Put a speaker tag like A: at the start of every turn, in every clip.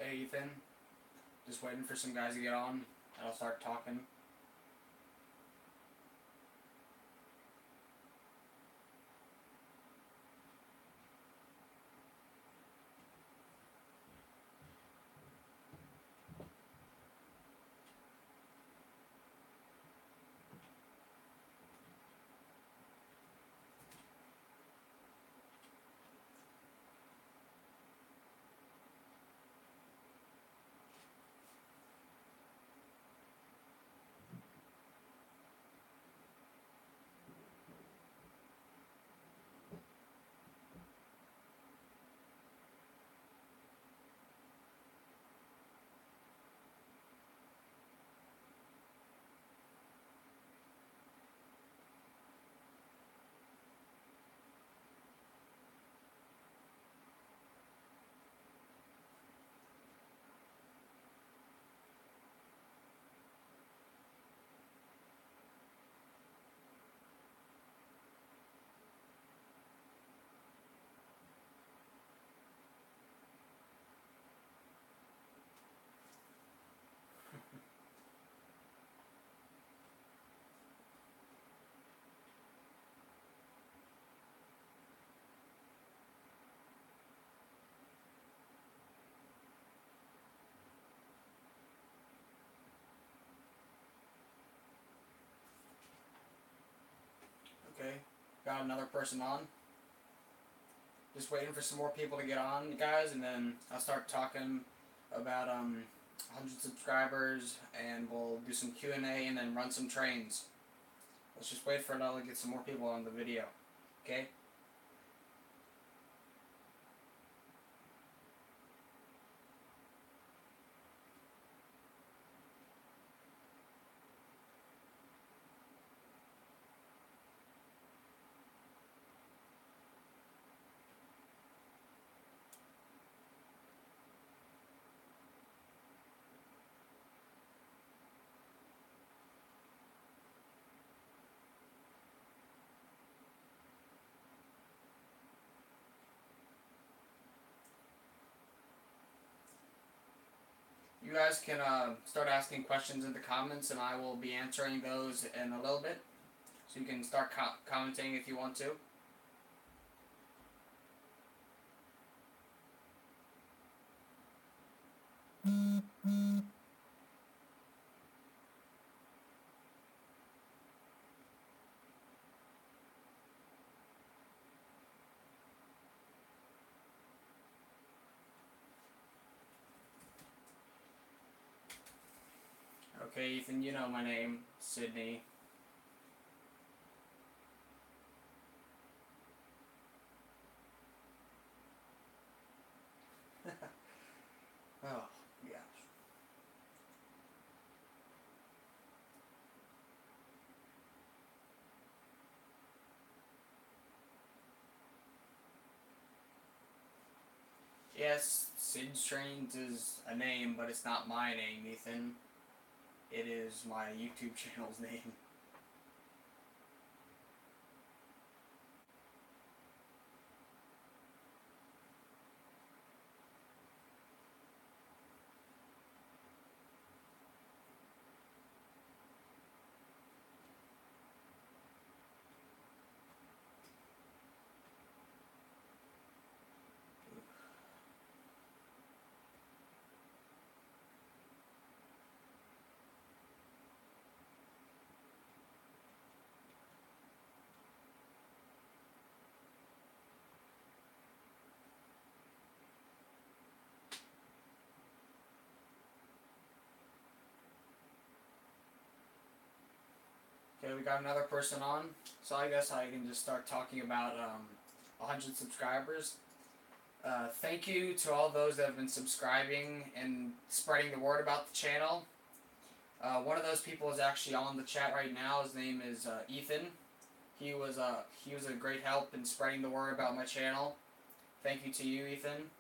A: Hey Ethan, just waiting for some guys to get on, and I'll start talking. Okay, got another person on. Just waiting for some more people to get on, guys, and then I'll start talking about 100 subscribers, and we'll do some Q&A and then run some trains. Let's just wait for it all to get some more people on the video. Okay? You guys can start asking questions in the comments, and I will be answering those in a little bit. So you can start commenting if you want to. Okay, Ethan, you know my name, Sydney. Oh, yeah. Yes, Sid Trains is a name, but it's not my name, Ethan. It is my YouTube channel's name. Okay, we got another person on, so I guess I can just start talking about 100 subscribers. Thank you to all those that have been subscribing and spreading the word about the channel. One of those people is actually on the chat right now. His name is Ethan. He was a great help in spreading the word about my channel. Thank you to you, Ethan.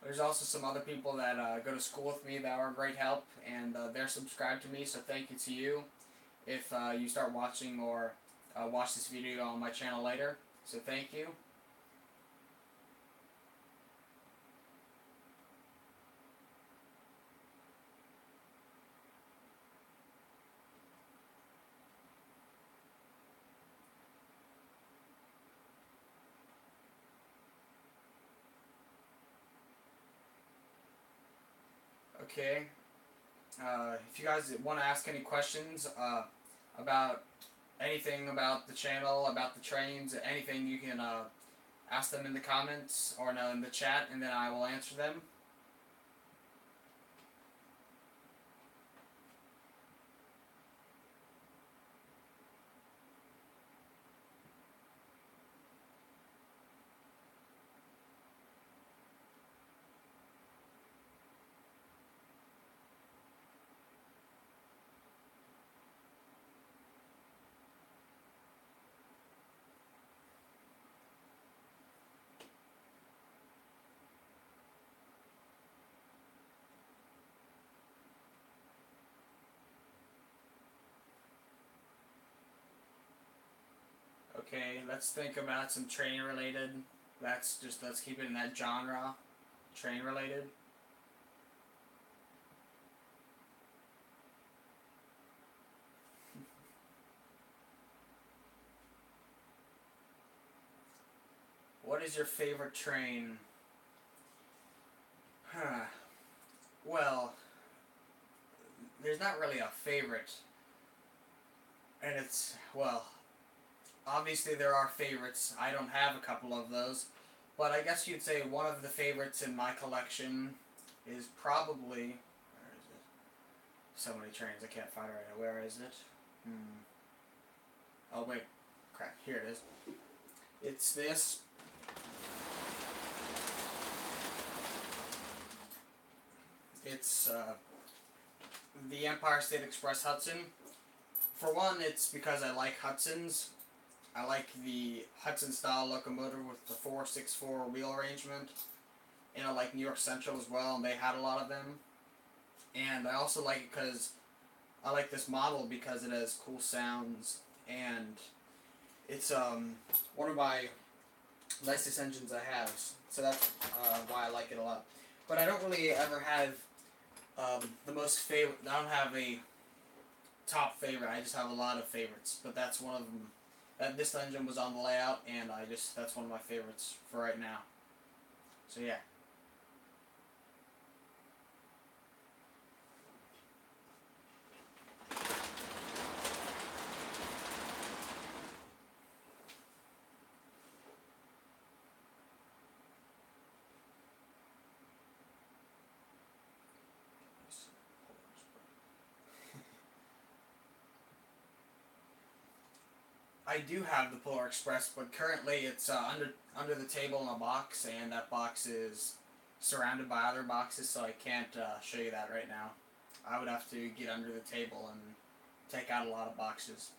A: There's also some other people that go to school with me that are great help, and they're subscribed to me, so thank you to you if you start watching or watch this video on my channel later. So thank you. Okay. If you guys want to ask any questions about anything about the channel, about the trains, anything, you can ask them in the comments or no, in the chat, and then I will answer them. Okay, let's think about some train related. Let's keep it in that genre, train related. What is your favorite train? Huh. Well, there's not really a favorite. And it's, well, obviously there are favorites. I don't have a couple of those. But I guess you'd say one of the favorites in my collection is probably... Where is it? So many trains, I can't find it right now. Where is it? Oh, wait. Crap. Here it is. It's this. It's the Empire State Express Hudson. For one, it's because I like Hudsons. I like the Hudson style locomotive with the 464 wheel arrangement. And I like New York Central as well, and they had a lot of them. And I also like it because I like this model because it has cool sounds, and it's one of my nicest engines I have. So that's why I like it a lot. But I don't really ever have the most favorite. I don't have a top favorite. I just have a lot of favorites. But that's one of them. This engine was on the layout, and that's one of my favorites for right now. So yeah. I do have the Polar Express, but currently it's under the table in a box, and that box is surrounded by other boxes, so I can't show you that right now. I would have to get under the table and take out a lot of boxes.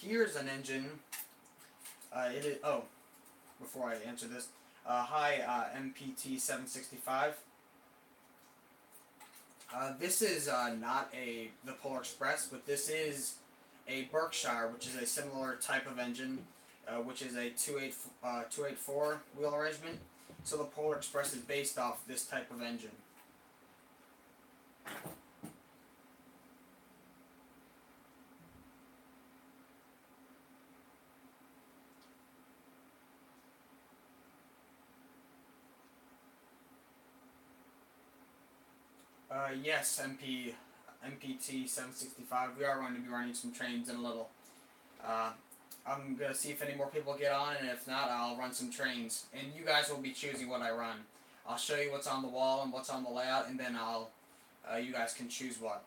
A: Here's an engine. It is. Oh, before I answer this, hi MPT 765. This is not the Polar Express, but this is a Berkshire, which is a similar type of engine, which is a 284 wheel arrangement. So the Polar Express is based off this type of engine. Yes, MPT 765. We are going to be running some trains in a little. I'm going to see if any more people get on, and if not, I'll run some trains. And you guys will be choosing what I run. I'll show you what's on the wall and what's on the layout, and then you guys can choose what.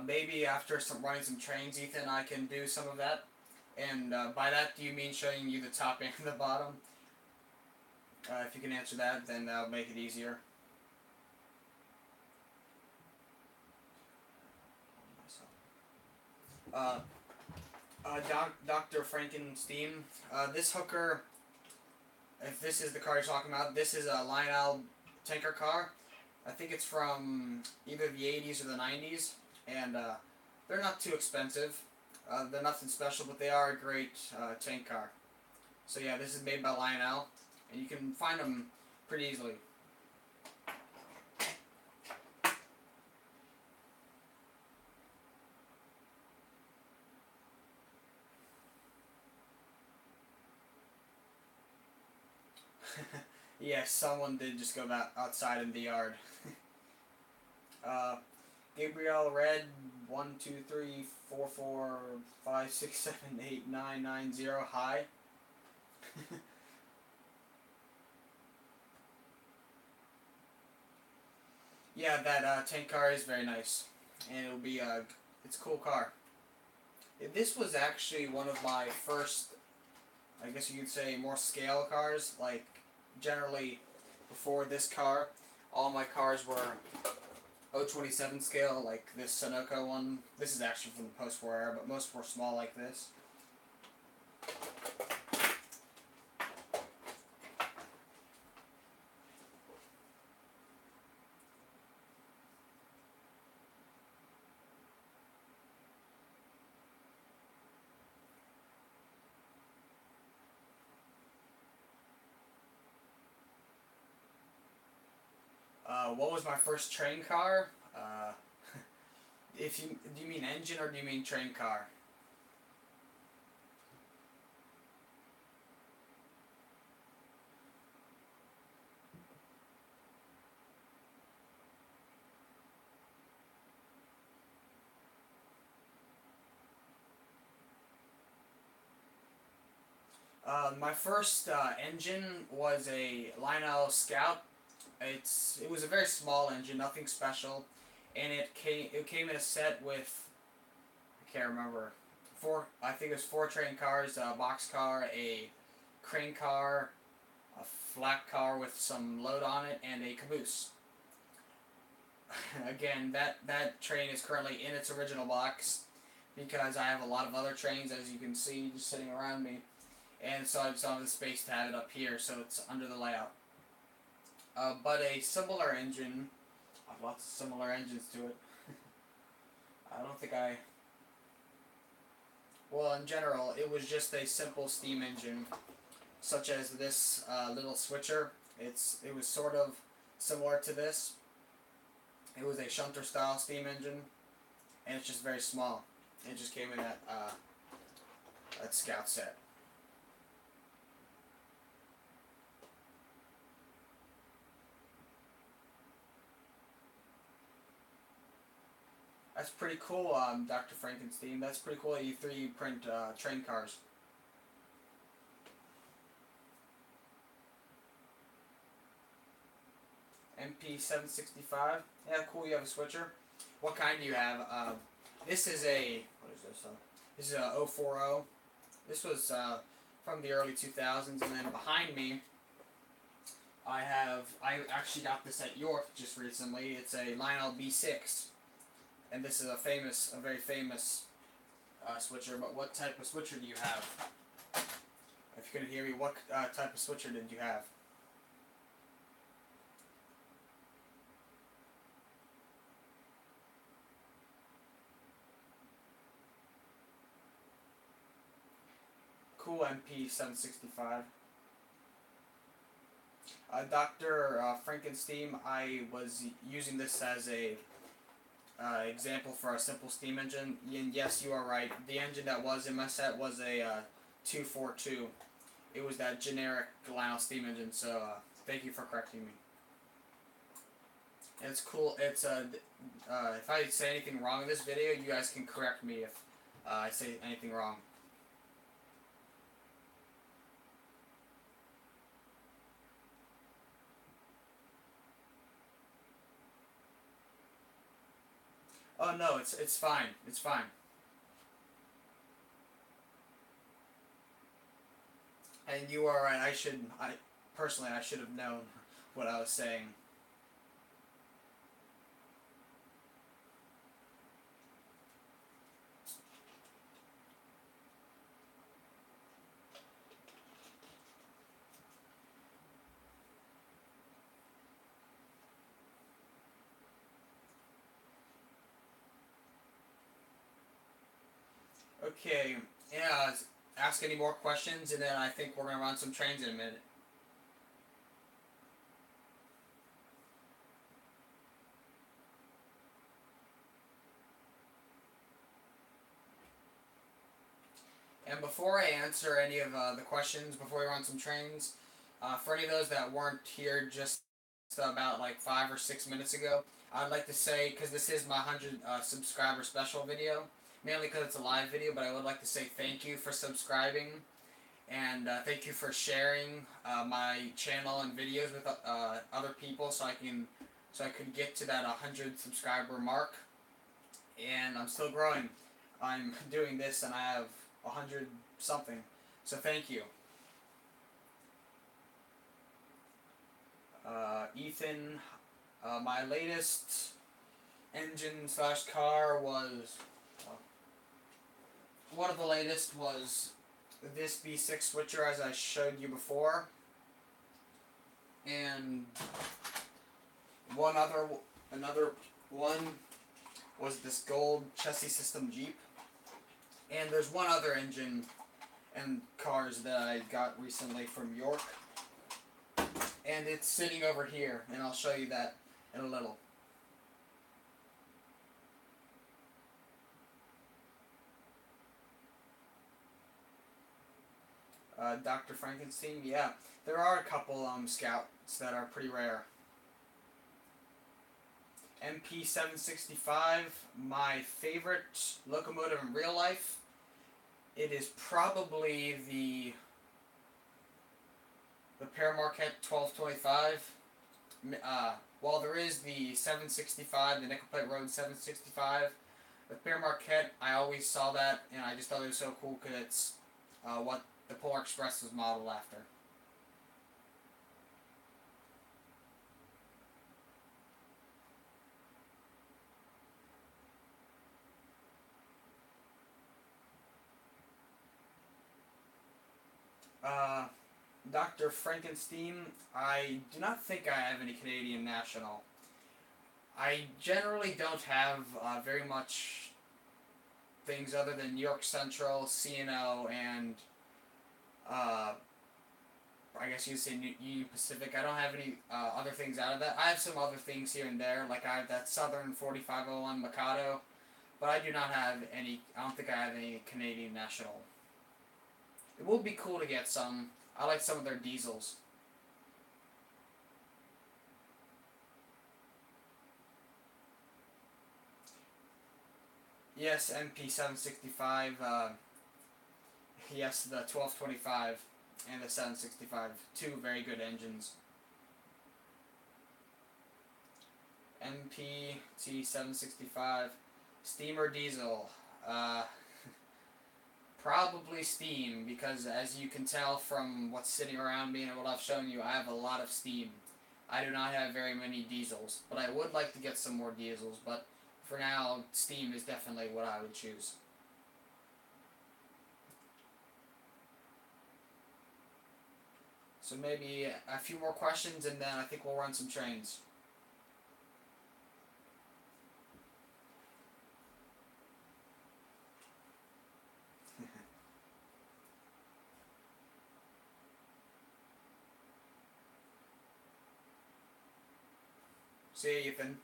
A: Maybe after running some trains, Ethan, I can do some of that. And by that, do you mean showing you the top and the bottom? If you can answer that, then that'll make it easier. Uh, Dr. Frankenstein. This hooker, if this is the car you're talking about, this is a Lionel tanker car. I think it's from either the 80s or the 90s, and they're not too expensive. They're nothing special, but they are a great tank car. So yeah, this is made by Lionel, and you can find them pretty easily. Yes, someone did just go outside in the yard. uh, Gabriel Red 1, 2, 3, 4, 4, 5, 6, 7, 8, 9, 9, 0. Hi. Yeah, that tank car is very nice, and it'll be it's a cool car. This was actually one of my first, I guess you could say, more scale cars. Like, generally, before this car, all my cars were 027 scale, like this Sunoco one. This is actually from the post-war era, but most were small like this. What was my first train car? If you do you mean engine or do you mean train car? My first engine was a Lionel Scout. It was a very small engine, nothing special, and it came in a set with, I can't remember, four, I think it was four train cars, a box car, a crane car, a flat car with some load on it, and a caboose. Again, that train is currently in its original box because I have a lot of other trains, as you can see, just sitting around me, and so I just don't have the space to have it up here, so it's under the layout. But a similar engine, I have lots of similar engines to it. I don't think I. Well, in general, it was just a simple steam engine, such as this little switcher. It was sort of similar to this. It was a shunter style steam engine, and it's just very small. It just came in that Scout set. That's pretty cool, Dr. Frankenstein. That's pretty cool that you 3D print train cars. MP765. Yeah, cool. You have a switcher. What kind do you have? This is a what is this? This is a 040. This was from the early 2000s, and then behind me, I actually got this at York just recently. It's a Lionel B6, and this is a very famous switcher. But what type of switcher do you have? If you couldn't hear me, what type of switcher did you have? Cool MP765. Dr. Frankenstein, I was using this as a example for a simple steam engine. And yes, you are right. The engine that was in my set was a 242. It was that generic Lionel steam engine, so thank you for correcting me. And it's cool. If I say anything wrong in this video, you guys can correct me if I say anything wrong. Oh no, it's fine. It's fine. And you are right. I personally, I should have known what I was saying. Okay, yeah, ask any more questions, and then I think we're gonna run some trains in a minute. And before I answer any of the questions, before we run some trains, for any of those that weren't here just about like 5 or 6 minutes ago, I'd like to say, because this is my 100 subscriber special video, mainly because it's a live video, but I would like to say thank you for subscribing, and thank you for sharing my channel and videos with other people, so I could get to that 100 subscriber mark, and I'm still growing. I'm doing this, and I have 100 something. So thank you. Ethan, my latest engine slash car was, uh, one of the latest was this V6 switcher, as I showed you before, and another one was this gold chassis system Jeep, and there's one other engine and cars that I got recently from York, and it's sitting over here, and I'll show you that in a little. Dr. Frankenstein, yeah, there are a couple Scouts that are pretty rare. MP765, my favorite locomotive in real life. It is probably the Père Marquette 1225. While there is the 765, the Nickel Plate Road 765, the Père Marquette, I always saw that, and I just thought it was so cool because it's what the Polar Express was modeled after. Uh, Dr. Frankenstein, I do not think I have any Canadian national. I generally don't have very much things other than New York Central, CNO, and I guess you'd say Union Pacific. I don't have any other things out of that. I have some other things here and there, like I have that Southern 4501 Mikado, but I do not have any. I don't think I have any Canadian national. It would be cool to get some. I like some of their diesels. Yes, MP765. Yes, the 1225 and the 765. Two very good engines. MPT765. Steam or diesel? Probably steam, because as you can tell from what's sitting around me and what I've shown you, I have a lot of steam. I do not have very many diesels, but I would like to get some more diesels, but for now, steam is definitely what I would choose. So maybe a few more questions, and then I think we'll run some trains. See you, Ethan.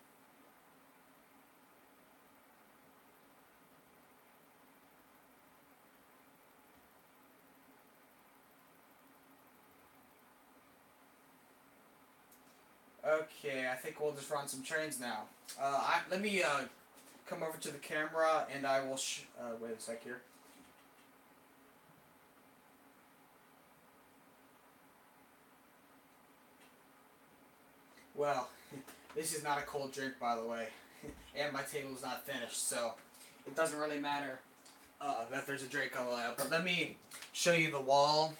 A: Okay, I think we'll just run some trains now. Let me come over to the camera, and I will. Wait a sec here. Well, this is not a cold drink, by the way, and my table is not finished, so it doesn't really matter that there's a drink on the layout. But let me show you the wall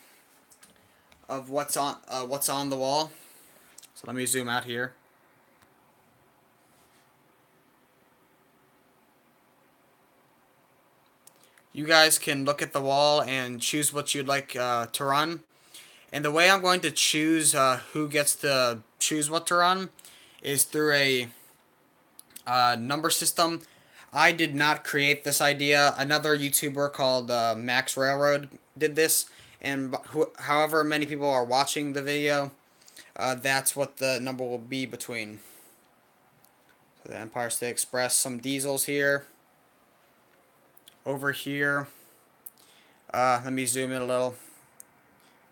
A: of what's on the wall. So let me zoom out here. You guys can look at the wall and choose what you'd like to run. And the way I'm going to choose who gets to choose what to run is through a number system. I did not create this idea. Another YouTuber called Max Railroad did this, and however many people are watching the video, that's what the number will be between. So the Empire State Express, some diesels here. Over here, let me zoom in a little.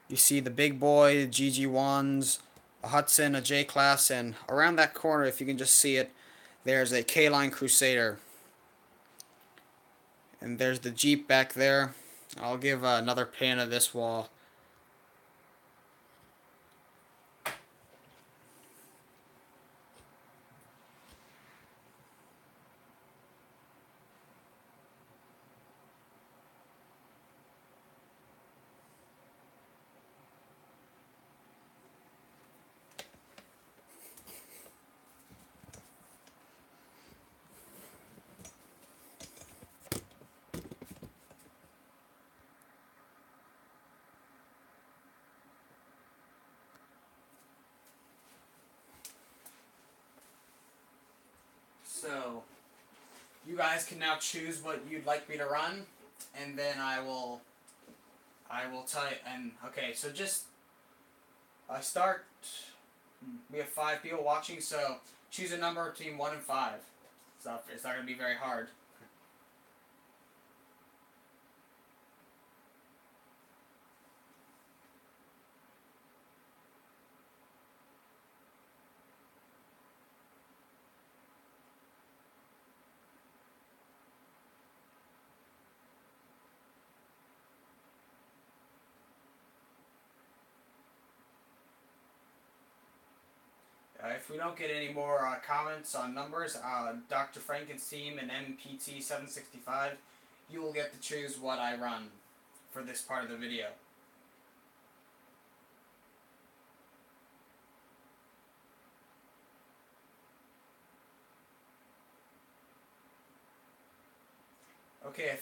A: You see the big boy, GG1s, a Hudson, a J-Class, and around that corner, if you can just see it, there's a K-Line Crusader. And there's the Jeep back there. I'll give another pan of this wall. So, you guys can now choose what you'd like me to run, and then I will tell you. And okay, so just start. We have 5 people watching, so choose a number between 1 and 5. So it's not gonna be very hard. If we don't get any more comments on numbers, Dr. Frankenstein and MPT 765, you will get to choose what I run for this part of the video. Okay, a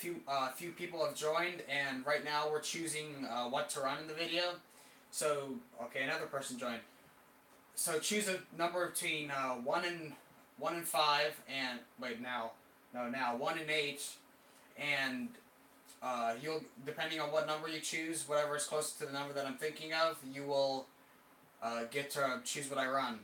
A: few people have joined, and right now we're choosing what to run in the video. So, okay, another person joined. So choose a number between 1 and 5, and wait now 1 and 8, and you'll, depending on what number you choose, whatever is close to the number that I'm thinking of, you will get to choose what I run.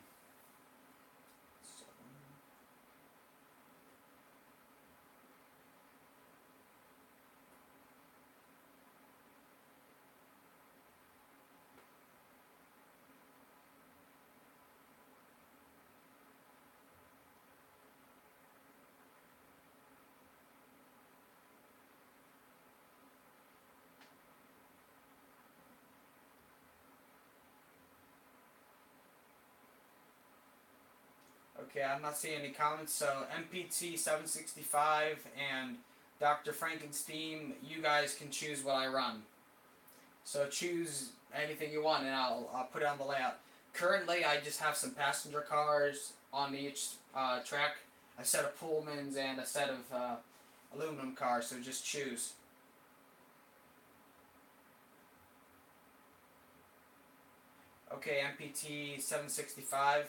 A: Okay, I'm not seeing any comments, so MPT 765 and Dr. Frankenstein, you guys can choose what I run. So choose anything you want, and I'll put it on the layout. Currently, I just have some passenger cars on each track, a set of Pullmans, and a set of aluminum cars, so just choose. Okay, MPT 765.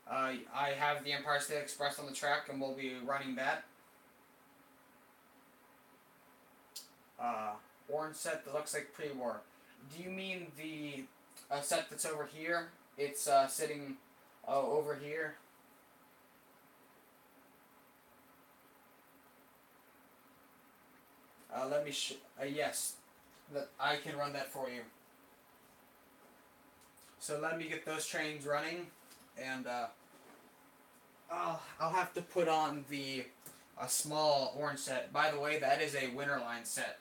A: I have the Empire State Express on the track, and we'll be running that. Orange set that looks like pre-war. Do you mean the set that's over here? It's sitting over here. Let me yes, I can run that for you. So let me get those trains running, and I'll have to put on the small orange set. By the way, that is a Winterline set.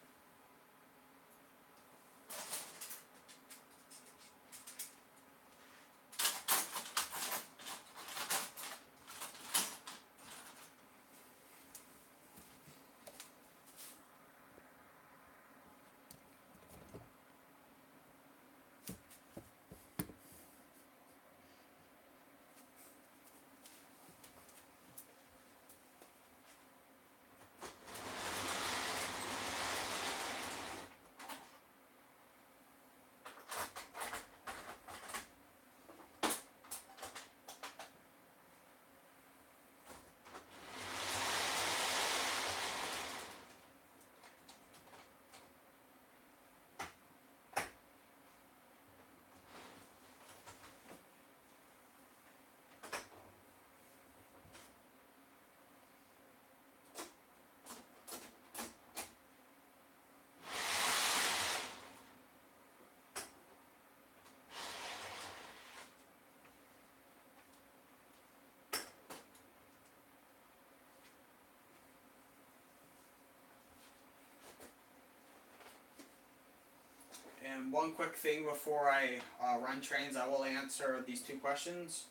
A: And one quick thing before I run trains, I will answer these two questions.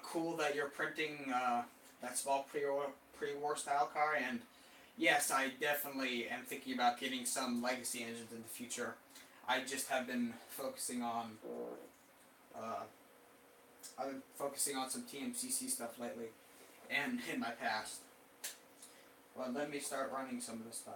A: Cool that you're printing that small pre-war style car, and yes, I definitely am thinking about getting some legacy engines in the future. I just have been focusing on I've been focusing on some TMCC stuff lately, and in my past. Well, let me start running some of this stuff.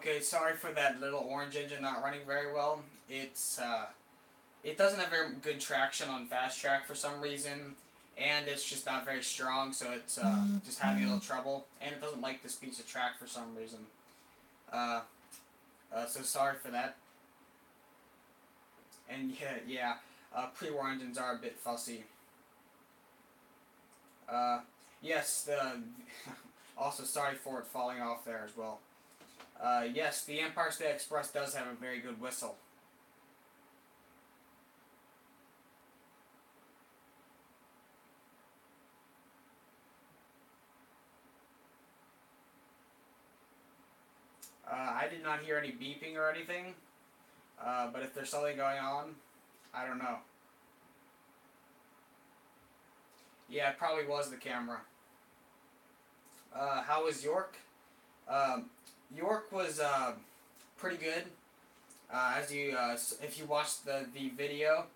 A: Okay, sorry for that little orange engine not running very well. It doesn't have very good traction on fast track for some reason, and it's just not very strong, so it's just having a little trouble, and it doesn't like this piece of track for some reason. Uh, so sorry for that. And yeah, pre-war engines are a bit fussy. Yes, the also sorry for it falling off there as well. Yes, the Empire State Express does have a very good whistle. I did not hear any beeping or anything, but if there's something going on, I don't know. Yeah, it probably was the camera. How was York? Um, York was pretty good. If you watched the video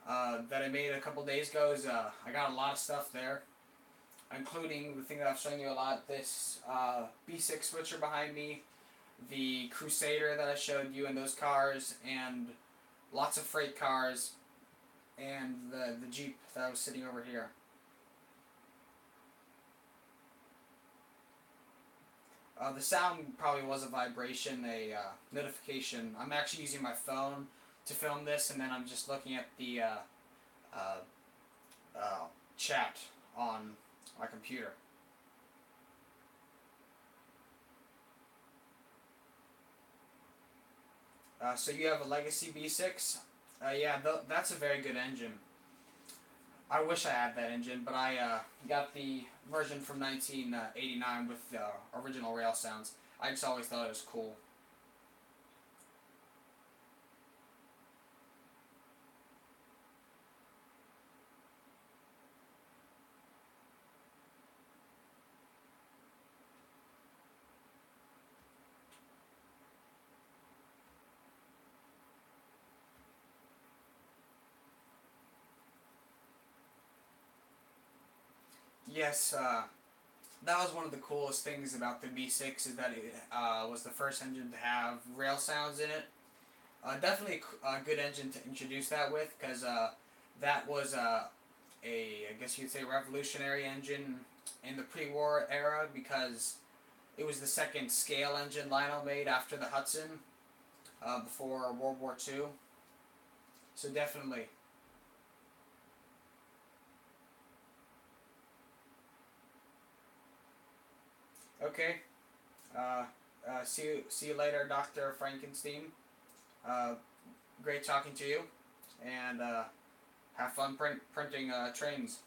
A: that I made a couple days ago, I got a lot of stuff there, including the thing that I've shown you a lot. This B6 switcher behind me, the Crusader that I showed you in those cars, and lots of freight cars, and the Jeep that was sitting over here. The sound probably was a vibration, a notification. I'm actually using my phone to film this, and then I'm just looking at the uh, chat on my computer. So you have a Legacy B6? Yeah, that's a very good engine. I wish I had that engine, but I got the version from 1989 with the original rail sounds. I just always thought it was cool. Yes, that was one of the coolest things about the B6 is that it was the first engine to have rail sounds in it. Definitely a good engine to introduce that with, because that was I guess you'd say, revolutionary engine in the pre-war era, because it was the second scale engine Lionel made after the Hudson, before World War II. So definitely. Okay. See you later, Dr. Frankenstein. Uh, Great talking to you, and have fun printing trains.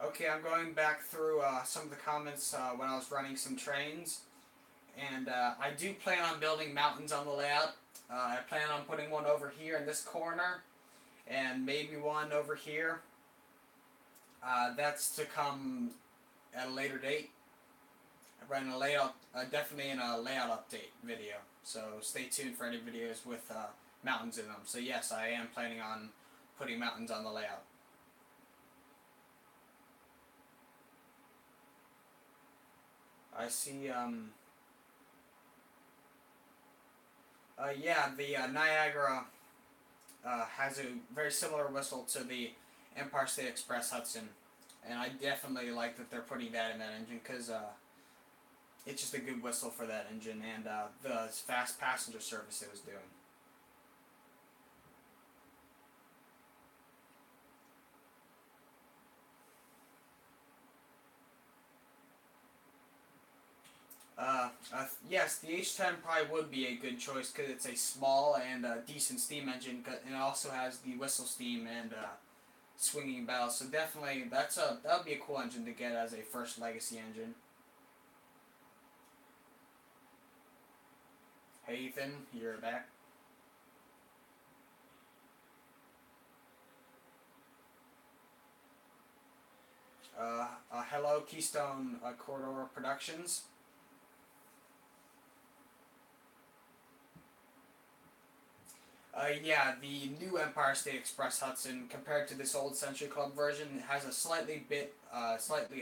A: Okay, I'm going back through some of the comments when I was running some trains, and I do plan on building mountains on the layout. I plan on putting one over here in this corner, and maybe one over here. That's to come at a later date. I'm running a layout, definitely in a layout update video. So stay tuned for any videos with mountains in them. So yes, I am planning on putting mountains on the layout. I see. Yeah, the Niagara has a very similar whistle to the Empire State Express Hudson, and I definitely like that they're putting that in that engine, because it's just a good whistle for that engine, and the fast passenger service it was doing. Yes, the H10 probably would be a good choice, because it's a small and decent steam engine, and it also has the whistle steam and swinging bells. So definitely, that would be a cool engine to get as a first legacy engine. Hey Ethan, you're back. Hello Keystone Corridor Productions. Yeah, the new Empire State Express Hudson, compared to this old Century Club version, has a slightly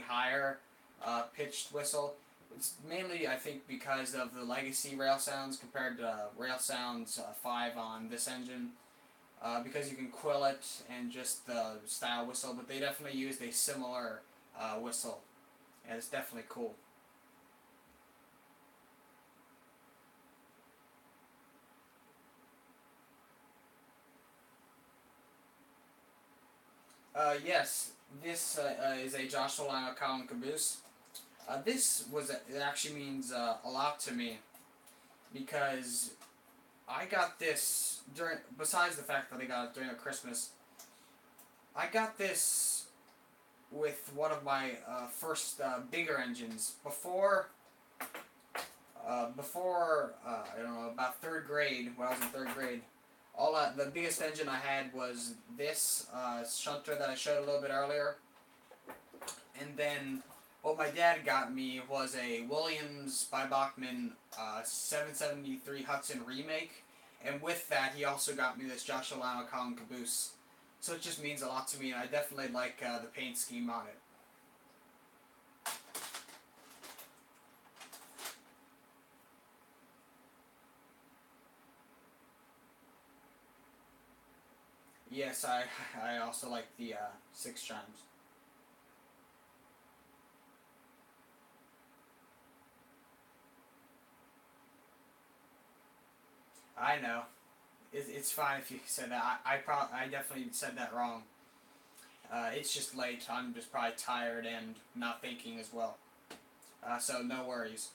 A: higher pitched whistle. It's mainly, I think, because of the legacy rail sounds compared to rail sounds 5 on this engine. Because you can quill it and just the style whistle, but they definitely used a similar whistle, and it's definitely cool. Yes, this is a Joshua Lionel Colin caboose. It actually means a lot to me because I got this during. Besides the fact that I got it during a Christmas, I got this with one of my first bigger engines before I don't know, about third grade, when I was in third grade. The biggest engine I had was this shunter that I showed a little bit earlier, and then what my dad got me was a Williams by Bachmann 773 Hudson remake, and with that he also got me this Joshua Lionel Colin caboose. So it just means a lot to me, and I definitely like the paint scheme on it. Yes, I also like the 6 chimes. I know. It's fine if you said that. I definitely said that wrong. It's just late. I'm just probably tired and not thinking as well. So no worries.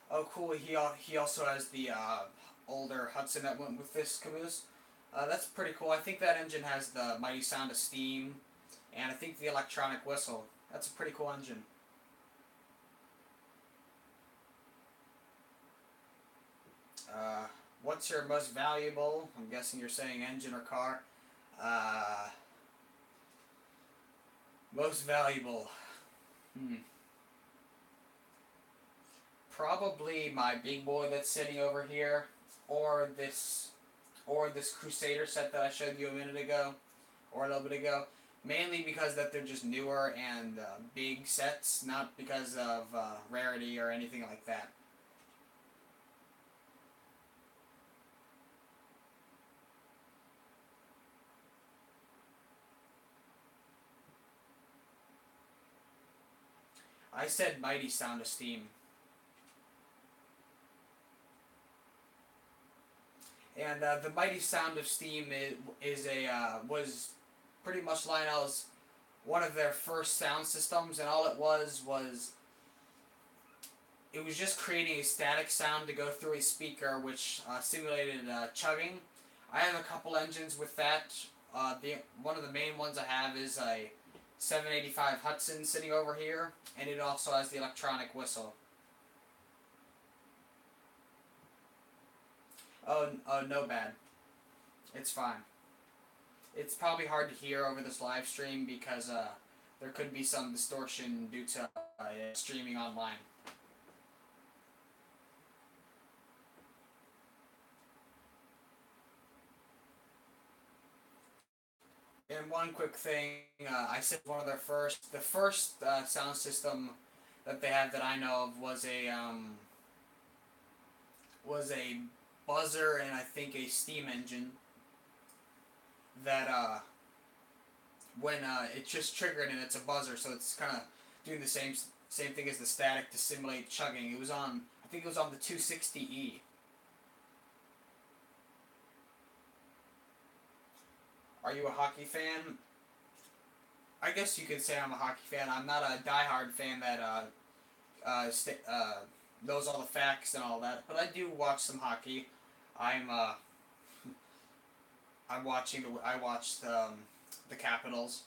A: Oh, cool. He also has the older Hudson that went with this caboose. That's pretty cool. I think that engine has the mighty sound of steam, and I think the electronic whistle. That's a pretty cool engine. Uh, what's your most valuable? I'm guessing you're saying engine or car. Uh, Most valuable. Hmm. Probably my big boy that's sitting over here, or this Crusader set that I showed you a minute ago, or a little bit ago. Mainly because that they're just newer and big sets, not because of rarity or anything like that. I said mighty sound of steam. And the mighty sound of steam was pretty much Lionel's one of their first sound systems, and all it was it was just creating a static sound to go through a speaker, which simulated chugging. I have a couple engines with that. The one of the main ones I have is a 785 Hudson sitting over here, and it also has the electronic whistle. Oh, no bad. It's fine. It's probably hard to hear over this live stream because there could be some distortion due to streaming online. And one quick thing, I said one of the first sound system that they had that I know of was a buzzer and I think a steam engine that when it just triggered and it's a buzzer, so it's kind of doing the same thing as the static to simulate chugging. I think it was on the 260E. Are you a hockey fan? I guess you could say I'm a hockey fan. I'm not a diehard fan that knows all the facts and all that, but I do watch some hockey. I'm I watched the Capitals.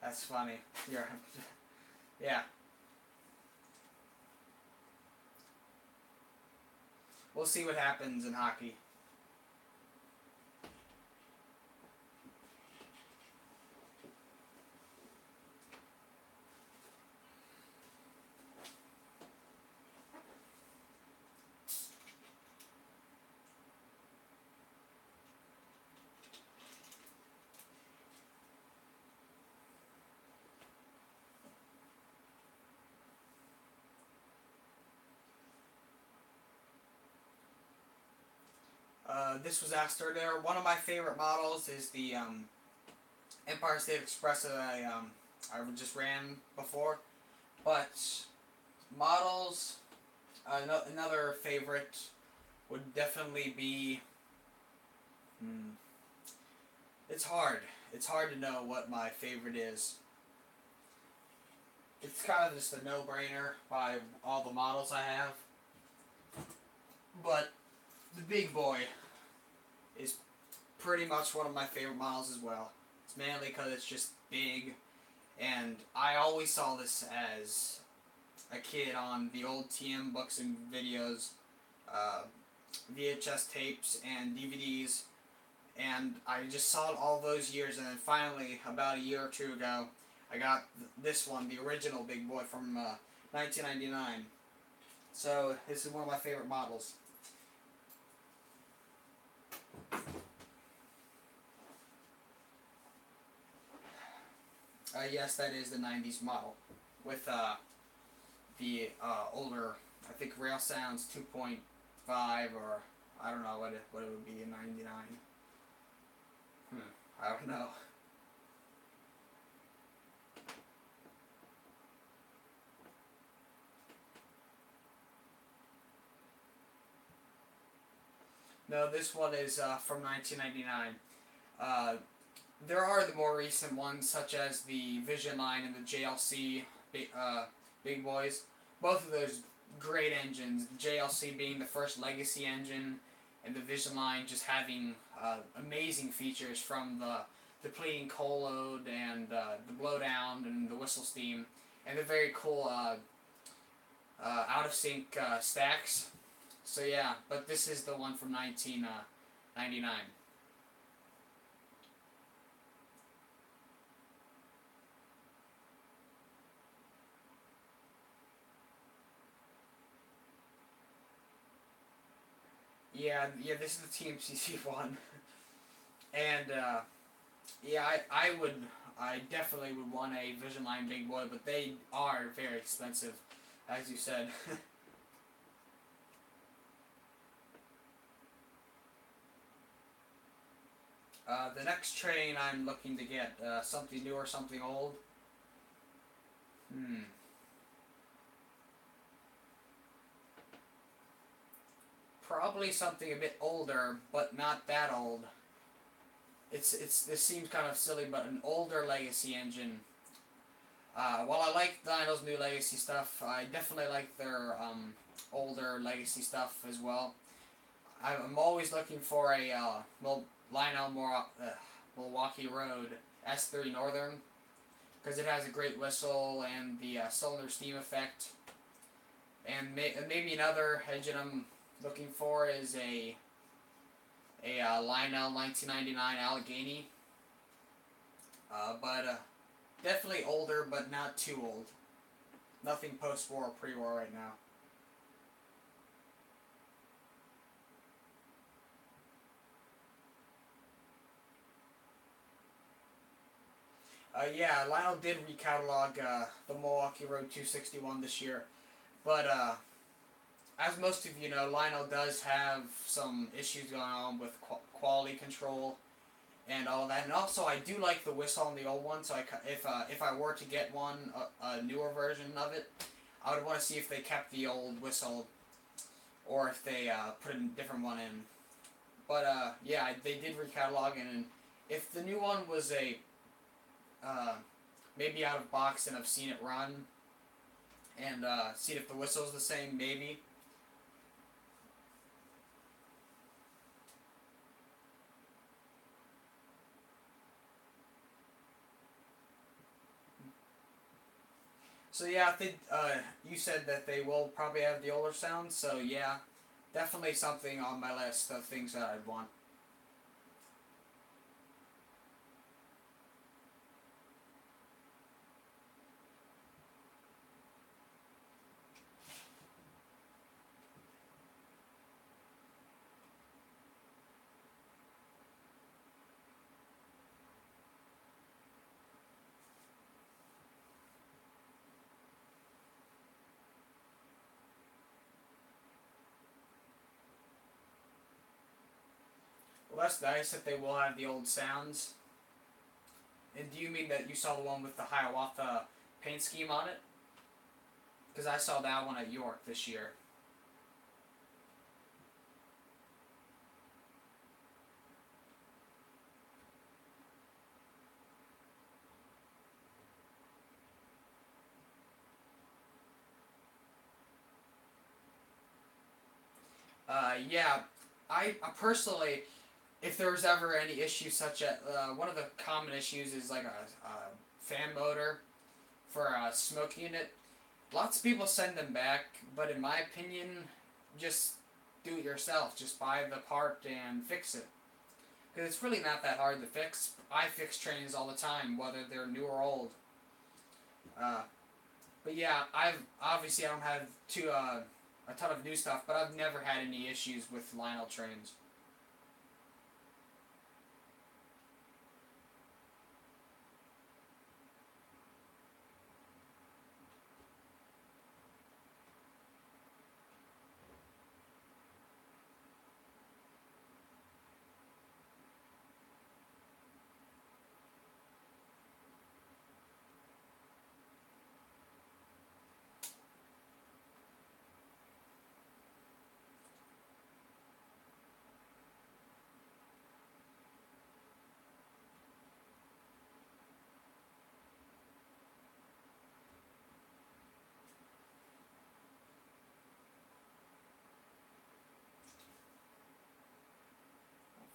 A: That's funny. You're, yeah. We'll see what happens in hockey. This was asked earlier. One of my favorite models is the Empire State Express that I just ran before. But models, another favorite would definitely be. Hmm, it's hard. It's hard to know what my favorite is. It's kind of just a no-brainer by all the models I have. But the big boy is pretty much one of my favorite models as well. It's mainly because it's just big, and I always saw this as a kid on the old TM books and videos, VHS tapes and DVDs, and I just saw it all those years, and then finally, about a year or two ago, I got this one, the original big boy from 1999. So this is one of my favorite models. Yes, that is the 90s model with the older, I think Rail Sounds 2.5, or I don't know what it would be in 99. I don't know. No, this one is from 1999. There are the more recent ones, such as the Vision Line and the JLC big boys. Both of those great engines. The JLC being the first legacy engine, and the Vision Line just having amazing features from the depleting coal load and the blowdown and the whistle steam, and the very cool out of sync stacks. So yeah, but this is the one from 1999. Yeah, this is the TMCC one, and yeah, I definitely would want a Vision Line big boy, but they are very expensive, as you said. The next train I'm looking to get, something new or something old. Hmm. Probably something a bit older, but not that old. This seems kind of silly, but an older legacy engine. While I like Dyno's new legacy stuff, I definitely like their older legacy stuff as well. I'm always looking for a Lionel Milwaukee Road S3 Northern, because it has a great whistle and the cylinder steam effect. And maybe another engine I'm looking for is a Lionel 1999 Allegheny. But definitely older, but not too old. Nothing post-war or pre-war right now. Yeah, Lionel did recatalog the Milwaukee Road 261 this year, but as most of you know, Lionel does have some issues going on with quality control and all that. And also, I do like the whistle on the old one, so if I were to get one, a newer version of it, I would want to see if they kept the old whistle or if they put a different one in. But yeah, they did recatalog, and if the new one was a maybe out of box and I've seen it run, and see if the whistle's the same, maybe. So yeah, I think you said that they will probably have the older sounds. So yeah, definitely something on my list of things that I'd want. Well, that's nice that they will have the old sounds. And do you mean that you saw the one with the Hiawatha paint scheme on it? Because I saw that one at York this year. Yeah, I personally, if there was ever any issues such as one of the common issues is like a fan motor for a smoke unit. Lots of people send them back, but in my opinion, just do it yourself. Just buy the part and fix it. Because it's really not that hard to fix. I fix trains all the time, whether they're new or old. Uh, but yeah, I don't have a ton of new stuff, but I've never had any issues with Lionel trains.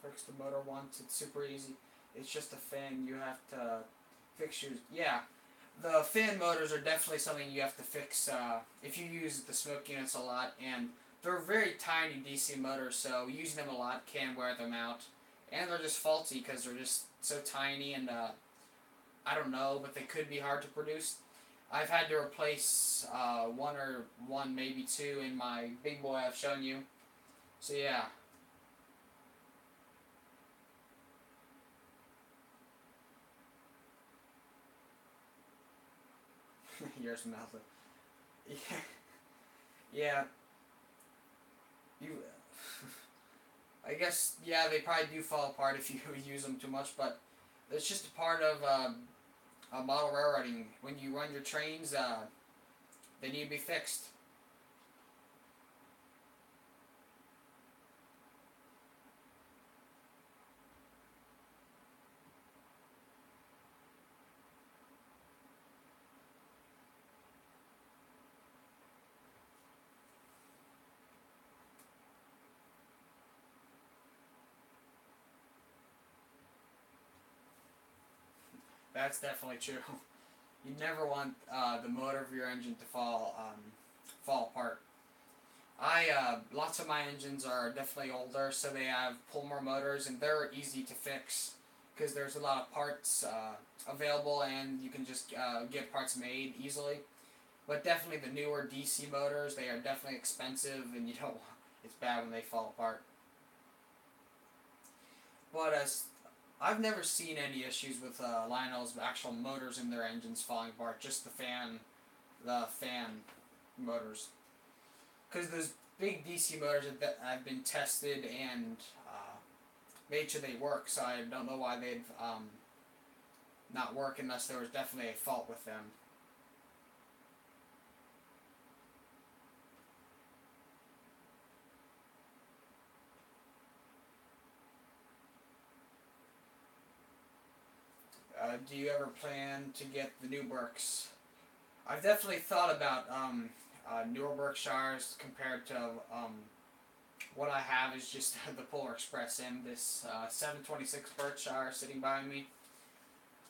A: Fix the motor once. It's super easy. It's just a fan. You have to fix your yeah. The fan motors are definitely something you have to fix if you use the smoke units a lot, and they're very tiny DC motors, so using them a lot can wear them out, and they're just faulty because they're just so tiny and I don't know, but they could be hard to produce. I've had to replace one maybe two in my big boy I've shown you. So yeah. Yours melted. Yeah, yeah. You. I guess yeah, they probably do fall apart if you use them too much, but it's just a part of model railroading. When you run your trains, they need to be fixed. That's definitely true. You never want the motor of your engine to fall apart. I lots of my engines are definitely older, so they have Pullmore motors, and they're easy to fix because there's a lot of parts available, and you can just get parts made easily. But definitely the newer DC motors, they are definitely expensive, and you don't. It's bad when they fall apart. But as I've never seen any issues with Lionel's actual motors in their engines falling apart. Just the fan motors. Because those big DC motors have been tested and made sure they work. So I don't know why they'd not work unless there was definitely a fault with them. Do you ever plan to get the new Berks? I've definitely thought about newer Berkshires compared to what I have is just the Polar Express and this 726 Berkshire sitting by me.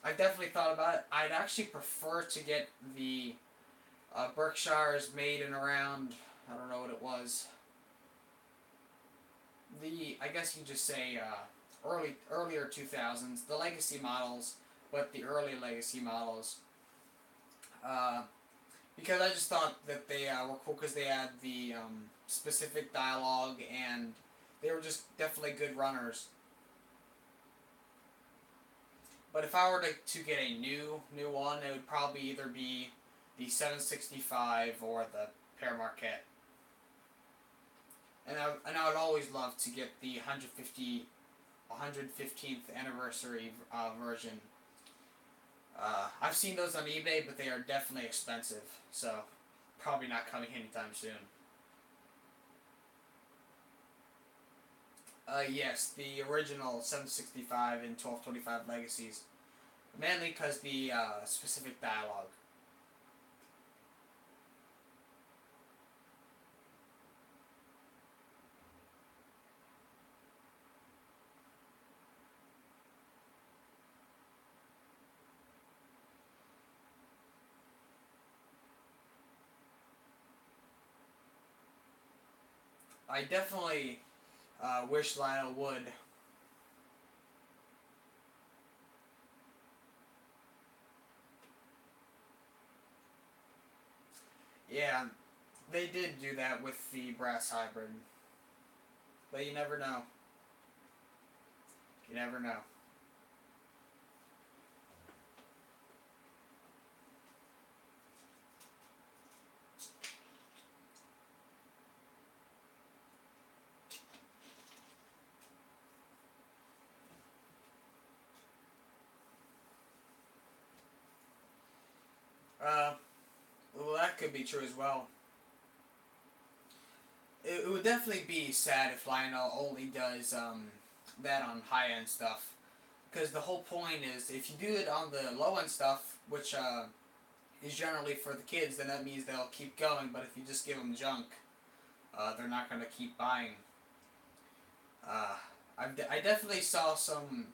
A: I've definitely thought about it. I'd actually prefer to get the Berkshire is made in around, I don't know what it was. I guess you just say earlier 2000s, the legacy models, but the early legacy models. Uh, because I just thought that they were cool because they had the specific dialogue and they were just definitely good runners. But if I were to get a new one, it would probably either be the 765 or the Père Marquette. And I would always love to get the 115th anniversary version. I've seen those on eBay, but they are definitely expensive, so probably not coming anytime soon. Yes, the original 765 and 1225 Legacies, mainly because the specific dialogue. I definitely wish Lionel would. Yeah, they did do that with the brass hybrid, but you never know. You never know. Uh, well, that could be true as well. It would definitely be sad if Lionel only does that on high end stuff. Because the whole point is, if you do it on the low end stuff, which is generally for the kids, then that means they'll keep going. But if you just give them junk, they're not going to keep buying. Uh, I definitely saw some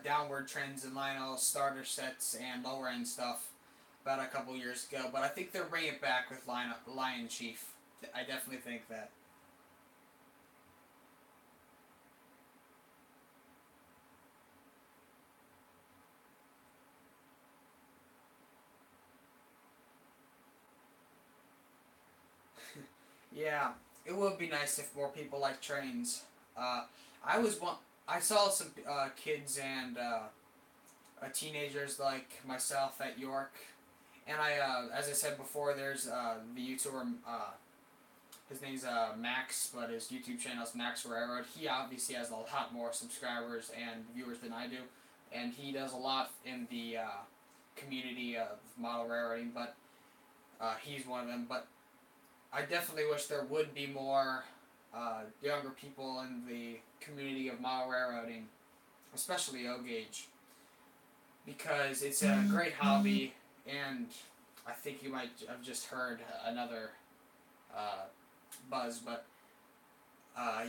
A: downward trends in Lionel's starter sets and lower end stuff about a couple years ago, but I think they're bringing it back with Lion Chief. I definitely think that. Yeah, it would be nice if more people like trains. Uh, I was one. I saw some kids and teenagers like myself at York, and as I said before, there's the YouTuber. His name's Max, but his YouTube channel is Max Railroad. He obviously has a lot more subscribers and viewers than I do, and he does a lot in the community of model railroading. But he's one of them. But I definitely wish there would be more younger people in the community of model railroading, especially O gauge, because it's a great hobby, and I think you might have just heard another uh, buzz, but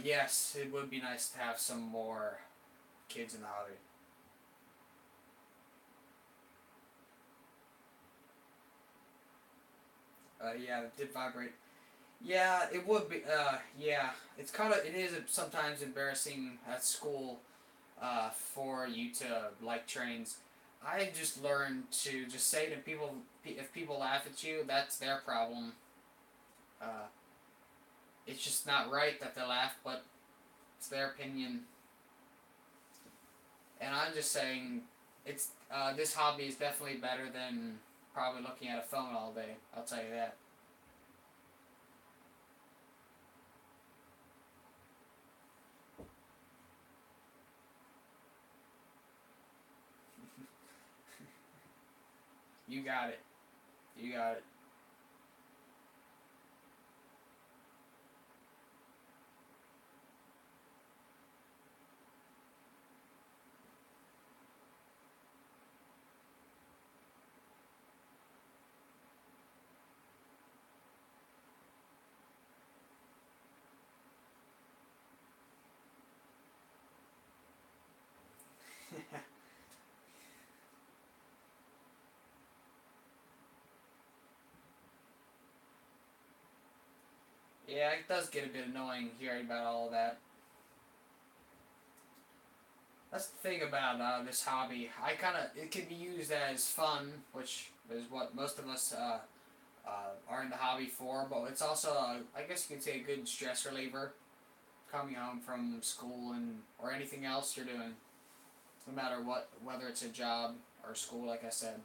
A: yes, it would be nice to have some more kids in the hobby. Yeah, it did vibrate. Yeah, it would be. Yeah, it is sometimes embarrassing at school for you to like trains. I just learned to just say to people, if people laugh at you, that's their problem. Uh, it's just not right that they laugh, but it's their opinion. And I'm just saying, this hobby is definitely better than probably looking at a phone all day. I'll tell you that. You got it. You got it. Yeah, it does get a bit annoying hearing about all of that. That's the thing about this hobby. It can be used as fun, which is what most of us are in the hobby for. But it's also, I guess you could say, a good stress reliever. Coming home from school or anything else you're doing, no matter what, whether it's a job or school, like I said.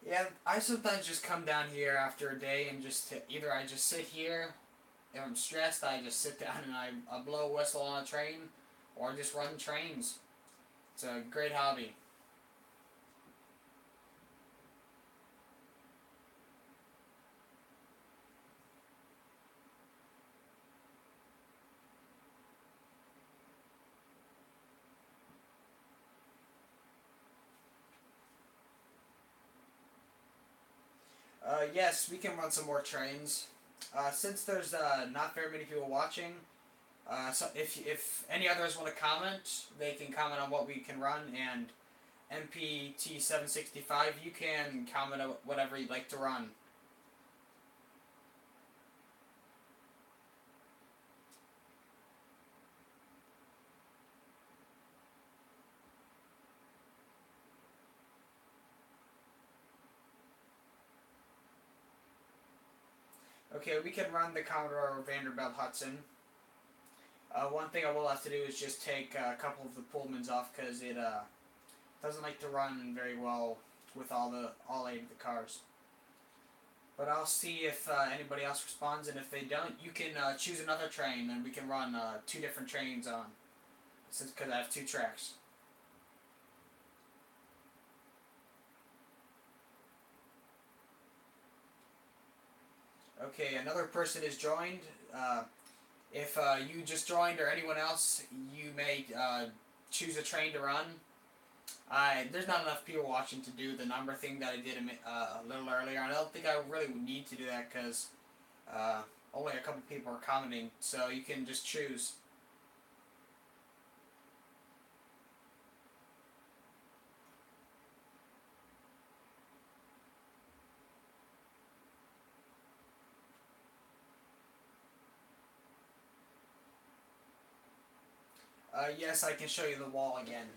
A: Yeah, I sometimes just come down here after a day and either I just sit here. If I'm stressed, I just sit down and I blow a whistle on a train, or I just run trains. It's a great hobby. Yes, we can run some more trains. Since there's not very many people watching, so if any others want to comment, they can comment on what we can run, and MPT765, you can comment on whatever you'd like to run. Okay, we can run the Commodore Vanderbilt Hudson. One thing I will have to do is just take a couple of the Pullmans off because it doesn't like to run very well with all eight of the cars. But I'll see if anybody else responds, and if they don't, you can choose another train, and we can run two different trains on, since because I have two tracks. Okay, another person is joined. If you just joined or anyone else, you may choose a train to run. There's not enough people watching to do the number thing that I did a little earlier. I don't think I really would need to do that because only a couple people are commenting, so you can just choose. Yes, I can show you the wall again.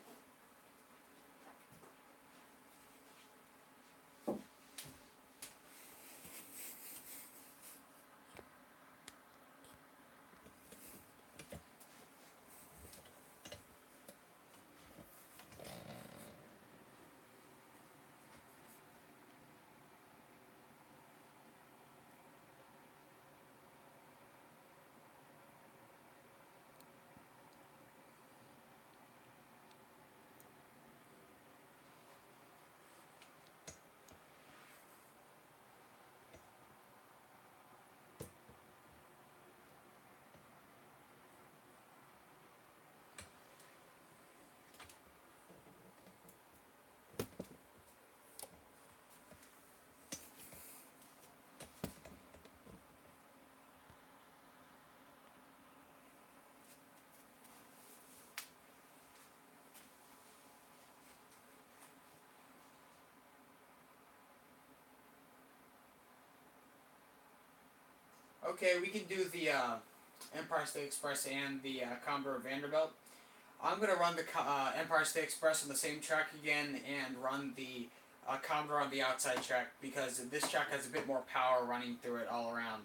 A: Okay, we can do the Empire State Express and the Commodore Vanderbilt. I'm gonna run the Empire State Express on the same track again and run the Commodore on the outside track because this track has a bit more power running through it all around.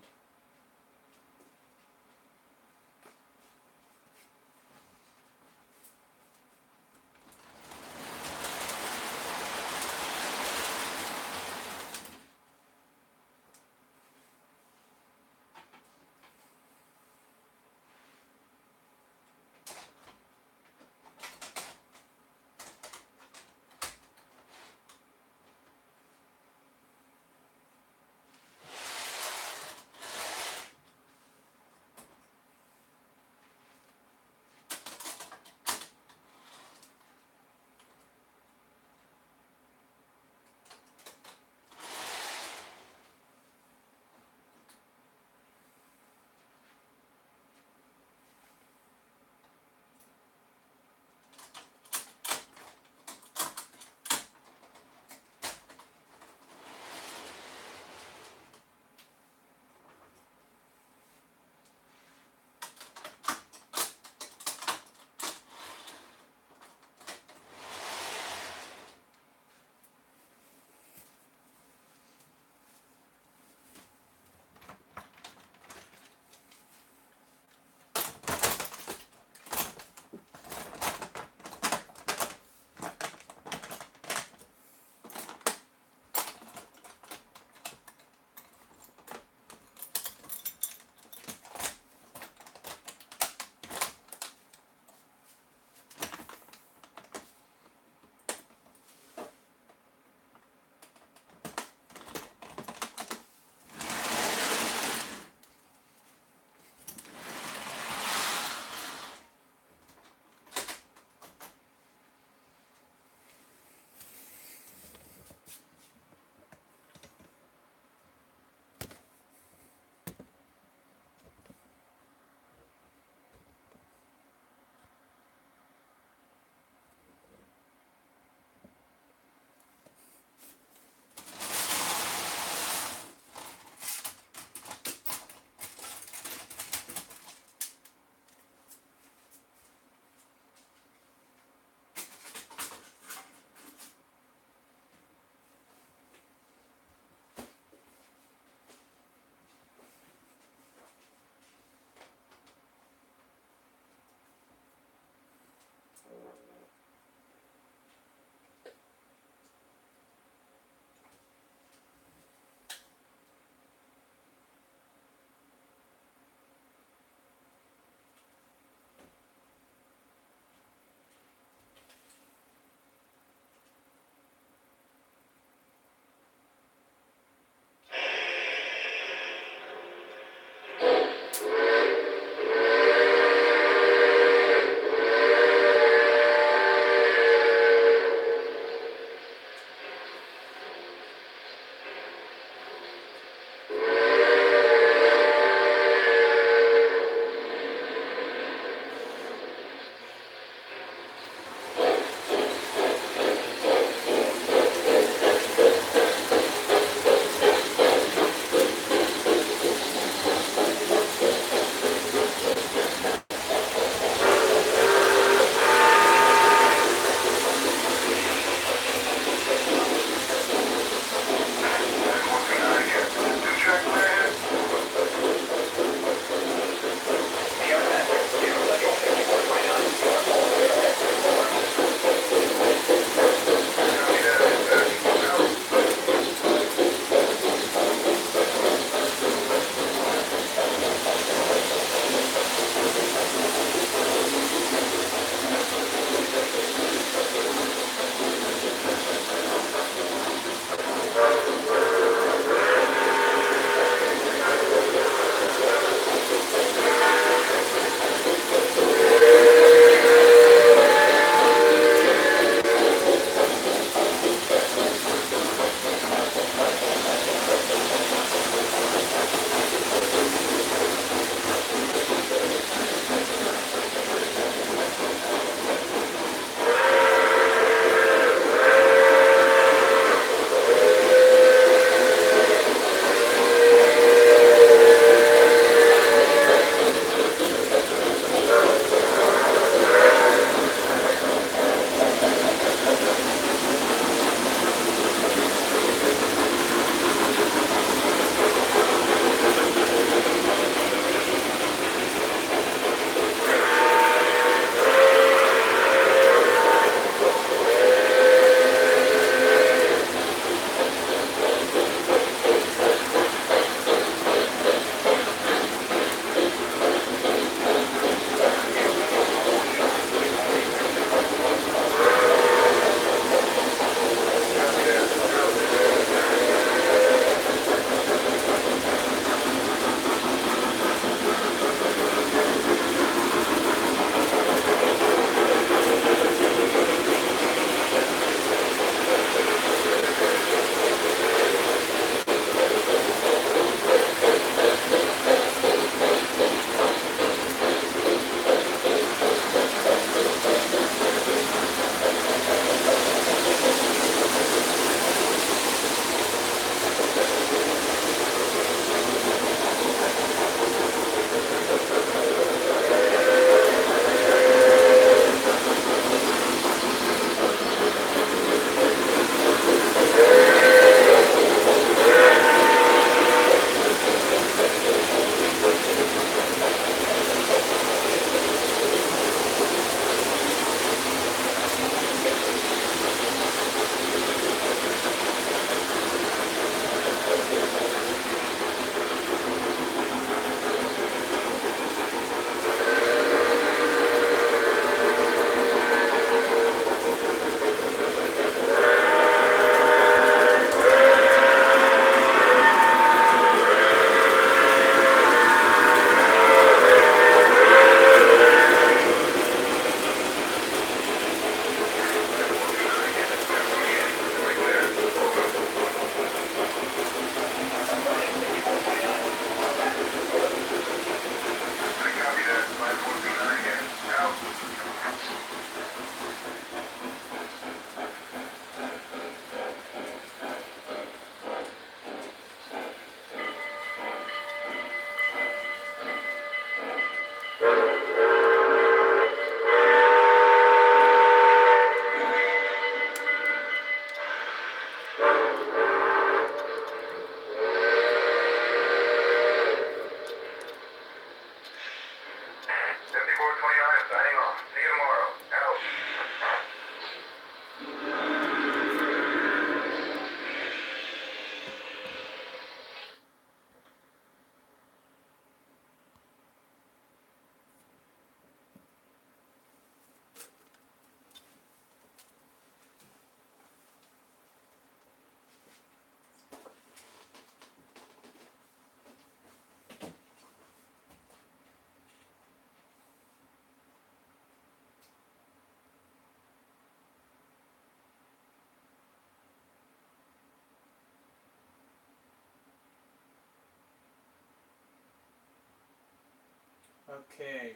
A: Okay.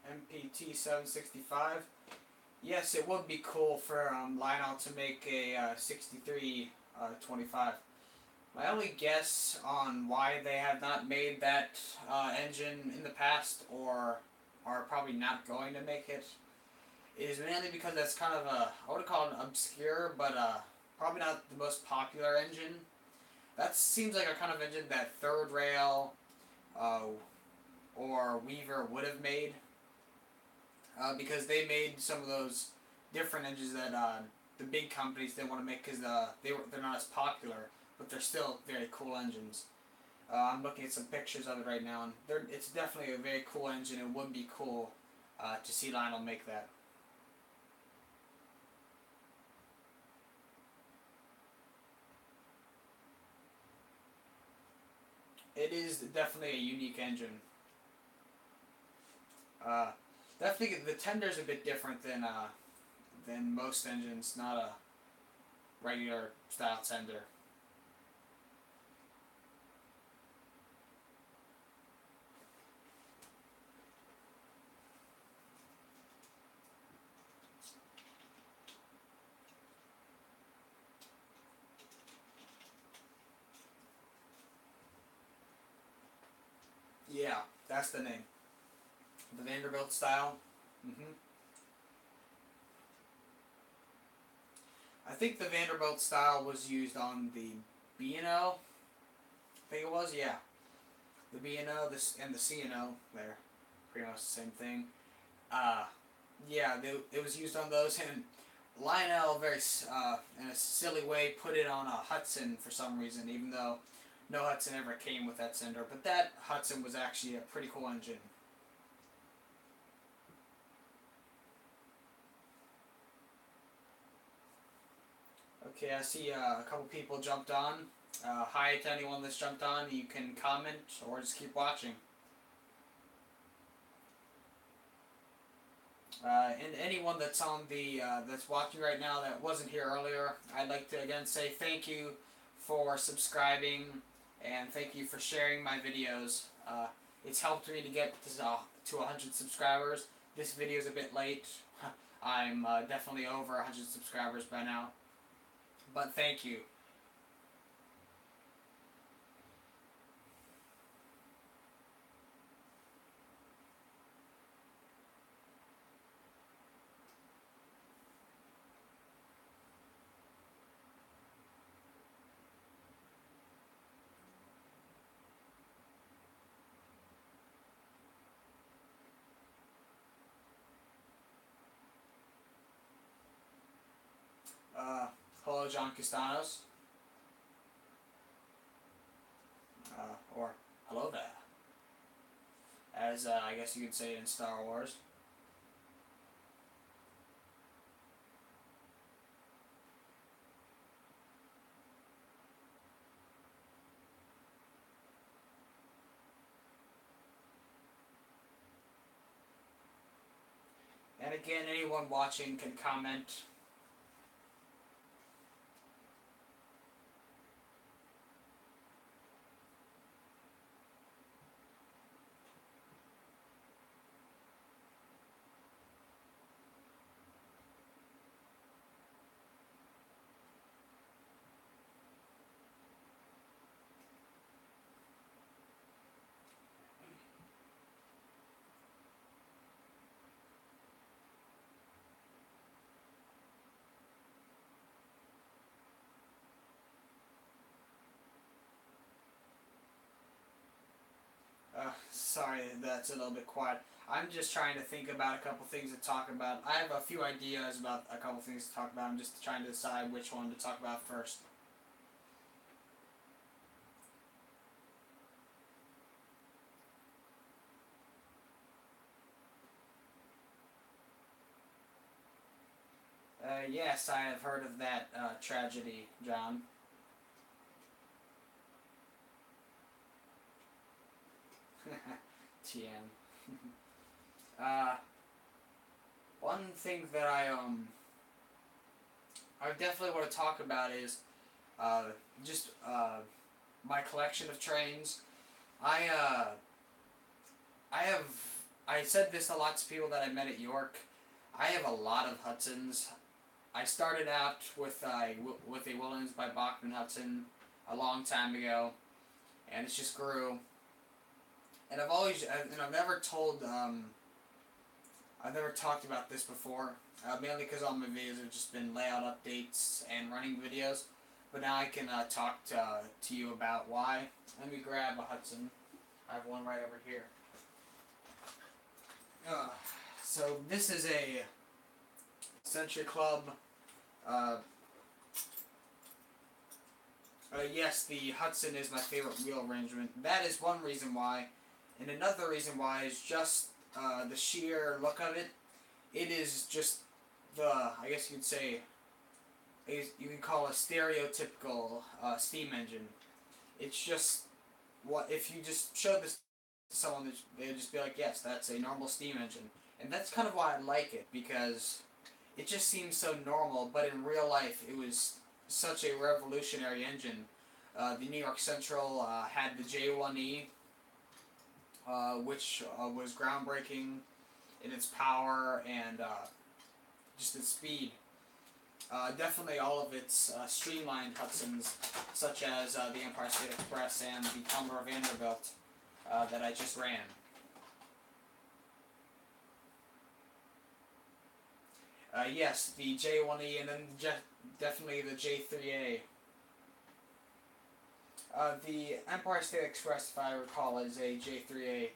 A: MPT 765. Yes, it would be cool for Lionel to make a 6325. My only guess on why they have not made that engine in the past, or are probably not going to make it, is mainly because that's kind of I would call it an obscure, but probably not the most popular engine. That seems like a kind of engine that Third Rail uh, or Weaver would have made, because they made some of those different engines that the big companies didn't want to make because they're not as popular, but they're still very cool engines. I'm looking at some pictures of it right now, and it's definitely a very cool engine. It would be cool to see Lionel make that. It is definitely a unique engine. Uh, Definitely, the tender's a bit different than most engines, not a regular style tender. Yeah, that's the name. The Vanderbilt style. hmm I think the Vanderbilt style was used on the B&O. I think it was, yeah. The B&O and the C&O, they're pretty much the same thing. Uh, yeah, it was used on those, and Lionel, very in a silly way, put it on a Hudson for some reason, even though no Hudson ever came with that cinder. But that Hudson was actually a pretty cool engine. Okay, I see a couple people jumped on. Hi to anyone that's jumped on. You can comment or just keep watching. And anyone that's on the that's watching right now that wasn't here earlier, I'd like to again say thank you for subscribing and thank you for sharing my videos. It's helped me to get to 100 subscribers. This video is a bit late. I'm definitely over 100 subscribers by now, but thank you. Uh, Hello, John Castanos, or hello there, as I guess you could say in Star Wars. And again, anyone watching can comment. Sorry, that's a little bit quiet. I'm just trying to think about a couple things to talk about. I have a few ideas about a couple things to talk about. I'm just trying to decide which one to talk about first. Yes, I have heard of that tragedy, John. TM. uh, One thing that I definitely want to talk about is uh, just my collection of trains. I I said this a lot to people that I met at York. I have a lot of Hudsons. I started out with a Williams by Bachman Hudson a long time ago, and it just grew. And I've never told I've never talked about this before, mainly because all my videos have just been layout updates and running videos. But now I can talk to you about why. Let me grab a Hudson. I have one right over here. Uh, so this is a Century Club. Yes, the Hudson is my favorite wheel arrangement. That is one reason why. And another reason why is just the sheer look of it. It is just I guess you'd say, you can call a stereotypical steam engine. It's just, what if you just showed this to someone, they'd just be like, yes, that's a normal steam engine. And that's kind of why I like it, because it just seems so normal, but in real life it was such a revolutionary engine. The New York Central had the J1E, which was groundbreaking in its power and just its speed. Definitely all of its streamlined Hudsons, such as the Empire State Express and the Commodore Vanderbilt that I just ran. Yes, the J1E and then definitely the J3A. The Empire State Express, if I recall, is a J3A,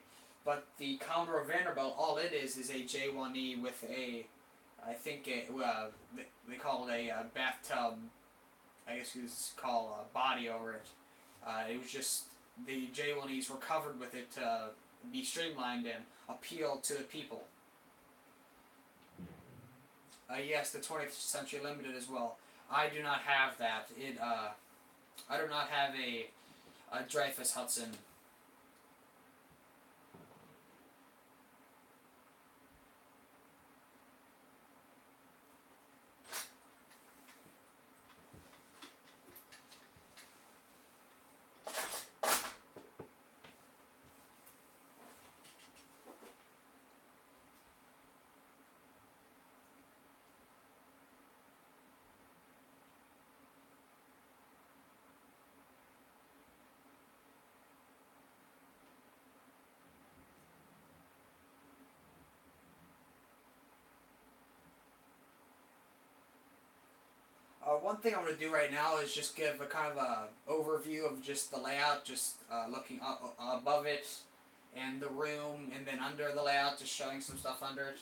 A: but the Commodore Vanderbilt, all it is a J1E with a, I think they call it a bathtub, I guess you could call a body over it. It was just, the J1Es were covered with it to be streamlined and appeal to the people. Yes, the 20th Century Limited as well. I do not have that. I do not have a Dreyfuss Hudson. One thing I'm going to do right now is just give a kind of a overview of just the layout, just looking up above it and the room, and then under the layout, just showing some stuff under it.